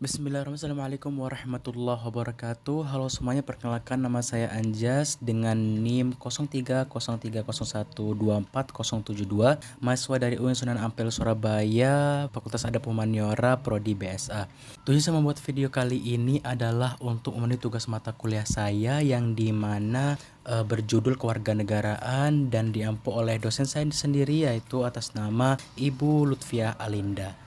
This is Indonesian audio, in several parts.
Bismillahirrahmanirrahim. Assalamualaikum warahmatullahi wabarakatuh. Halo semuanya, perkenalkan nama saya Anjas dengan NIM 0303012472, mahasiswa dari UIN Sunan Ampel Surabaya, Fakultas Adab Humaniora, Prodi BSA. Tujuan saya membuat video kali ini adalah untuk memenuhi tugas mata kuliah saya yang dimana berjudul Kewarganegaraan dan diampu oleh dosen saya sendiri, yaitu atas nama Ibu Lutfiah Alinda.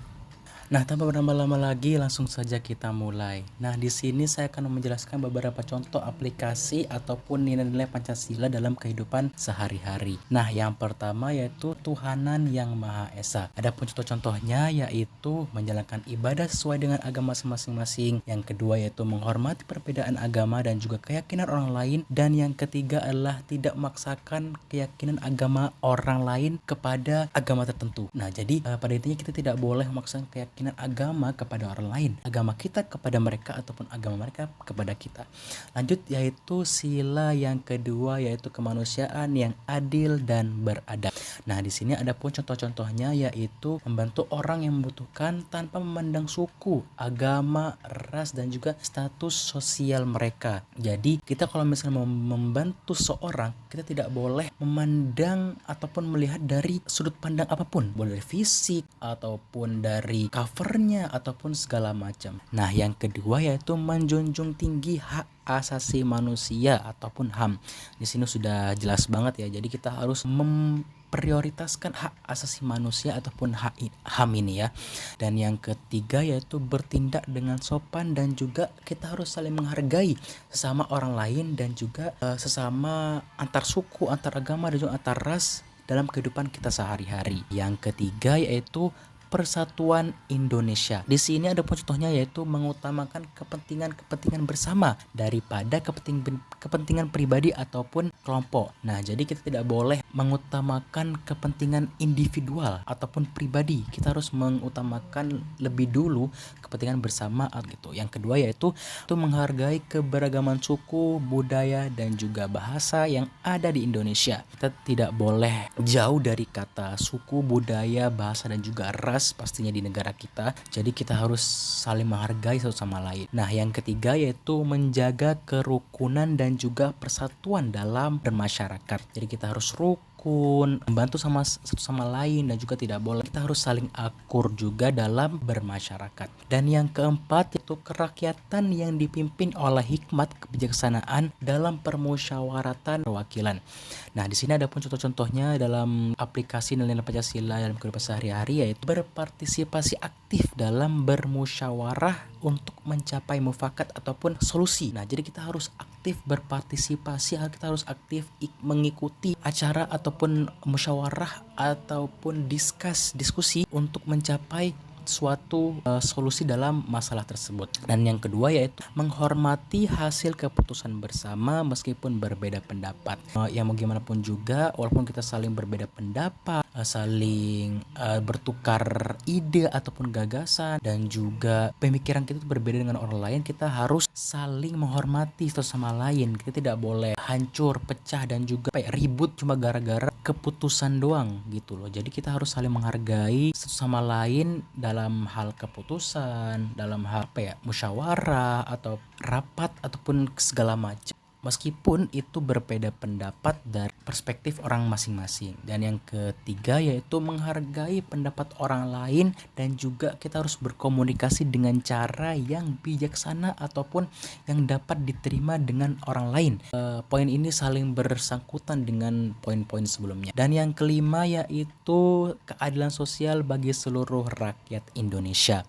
Nah, tanpa berlama-lama lagi, langsung saja kita mulai. Nah, di sini saya akan menjelaskan beberapa contoh aplikasi ataupun nilai-nilai Pancasila dalam kehidupan sehari-hari. Nah, yang pertama yaitu Tuhanan yang Maha Esa. Adapun contoh-contohnya yaitu menjalankan ibadah sesuai dengan agama masing-masing. Yang kedua yaitu menghormati perbedaan agama dan juga keyakinan orang lain. Dan yang ketiga adalah tidak memaksakan keyakinan agama orang lain kepada agama tertentu. Nah, jadi pada intinya kita tidak boleh memaksakan keyakinan agama kepada orang lain, agama kita kepada mereka ataupun agama mereka kepada kita. Lanjut yaitu sila yang kedua yaitu kemanusiaan yang adil dan beradab. Nah, di sini ada pun contoh-contohnya yaitu membantu orang yang membutuhkan tanpa memandang suku, agama, ras dan juga status sosial mereka. Jadi kita kalau misalnya mau membantu seorang, kita tidak boleh memandang ataupun melihat dari sudut pandang apapun, boleh dari fisik ataupun dari covernya ataupun segala macam. Nah, yang kedua yaitu menjunjung tinggi hak asasi manusia ataupun HAM. Di sini sudah jelas banget ya. Jadi kita harus memprioritaskan hak asasi manusia ataupun hak HAM ini ya. Dan yang ketiga yaitu bertindak dengan sopan dan juga kita harus saling menghargai sesama orang lain dan juga sesama antar suku, antar agama dan juga antar ras dalam kehidupan kita sehari-hari. Yang ketiga yaitu Persatuan Indonesia. Di sini ada contohnya yaitu mengutamakan kepentingan bersama daripada kepentingan pribadi ataupun kelompok. Nah, jadi kita tidak boleh mengutamakan kepentingan individual ataupun pribadi. Kita harus mengutamakan lebih dulu kepentingan bersama gitu. Yang kedua yaitu menghargai keberagaman suku, budaya dan juga bahasa yang ada di Indonesia. Kita tidak boleh jauh dari kata suku, budaya, bahasa dan juga ras pastinya di negara kita. Jadi kita harus saling menghargai satu sama lain. Nah, yang ketiga yaitu menjaga kerukunan dan juga persatuan dalam bermasyarakat. Jadi kita harus rukun, membantu satu sama lain dan juga tidak boleh kita harus saling akur juga dalam bermasyarakat. Dan yang keempat yaitu kerakyatan yang dipimpin oleh hikmat kebijaksanaan dalam permusyawaratan perwakilan. Nah, di sini ada pun contoh-contohnya dalam aplikasi nilai Pancasila dalam kehidupan sehari-hari yaitu berpartisipasi aktif dalam bermusyawarah untuk mencapai mufakat ataupun solusi. Nah, jadi kita harus aktif berpartisipasi, kita harus aktif mengikuti acara ataupun musyawarah ataupun diskusi untuk mencapai suatu solusi dalam masalah tersebut. Dan yang kedua yaitu menghormati hasil keputusan bersama meskipun berbeda pendapat. Yang mau gimana pun juga, walaupun kita saling berbeda pendapat, saling bertukar ide ataupun gagasan dan juga pemikiran kita berbeda dengan orang lain, kita harus saling menghormati satu sama lain. Kita tidak boleh hancur, pecah dan juga ribut cuma gara-gara keputusan doang gitu loh. Jadi kita harus saling menghargai satu sama lain dalam hal keputusan, dalam hal musyawarah atau rapat ataupun segala macam. Meskipun itu berbeda pendapat dari perspektif orang masing-masing. Dan yang ketiga yaitu menghargai pendapat orang lain dan juga kita harus berkomunikasi dengan cara yang bijaksana ataupun yang dapat diterima dengan orang lain. Poin ini saling bersangkutan dengan poin-poin sebelumnya. Dan yang kelima yaitu keadilan sosial bagi seluruh rakyat Indonesia.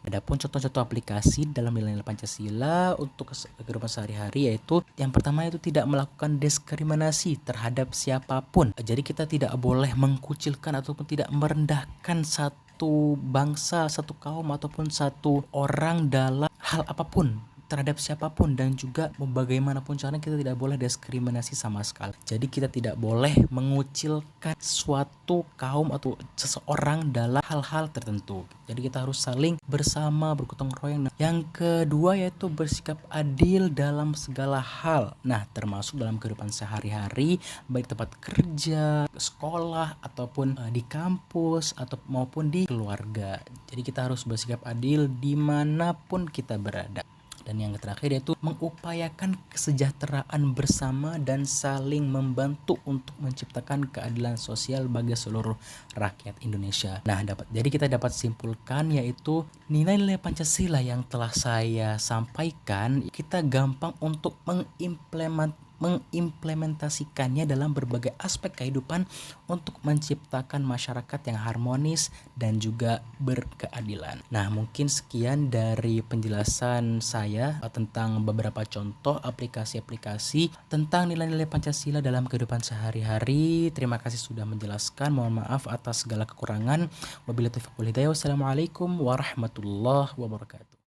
Adapun contoh-contoh aplikasi dalam nilai-nilai Pancasila untuk kehidupan sehari-hari yaitu yang pertama itu tidak melakukan diskriminasi terhadap siapapun. Jadi kita tidak boleh mengkucilkan ataupun tidak merendahkan satu bangsa, satu kaum ataupun satu orang dalam hal apapun. terhadap siapapun, dan juga bagaimanapun caranya kita tidak boleh diskriminasi sama sekali. Jadi kita tidak boleh mengucilkan suatu kaum atau seseorang dalam hal-hal tertentu. Jadi kita harus saling bersama, bergotong royong. Yang kedua yaitu bersikap adil dalam segala hal. Nah, termasuk dalam kehidupan sehari-hari, baik tempat kerja, sekolah, ataupun di kampus atau maupun di keluarga. Jadi kita harus bersikap adil dimanapun kita berada. Dan yang terakhir yaitu mengupayakan kesejahteraan bersama dan saling membantu untuk menciptakan keadilan sosial bagi seluruh rakyat Indonesia. Nah, jadi kita dapat simpulkan yaitu nilai-nilai Pancasila yang telah saya sampaikan, kita gampang untuk mengimplementasikannya dalam berbagai aspek kehidupan untuk menciptakan masyarakat yang harmonis dan juga berkeadilan. Nah, mungkin sekian dari penjelasan saya tentang beberapa contoh aplikasi-aplikasi tentang nilai-nilai Pancasila dalam kehidupan sehari-hari. Terima kasih sudah menjelaskan. Mohon maaf atas segala kekurangan. Wabillahi taufiq wal hidayah. Wassalamualaikum warahmatullahi wabarakatuh.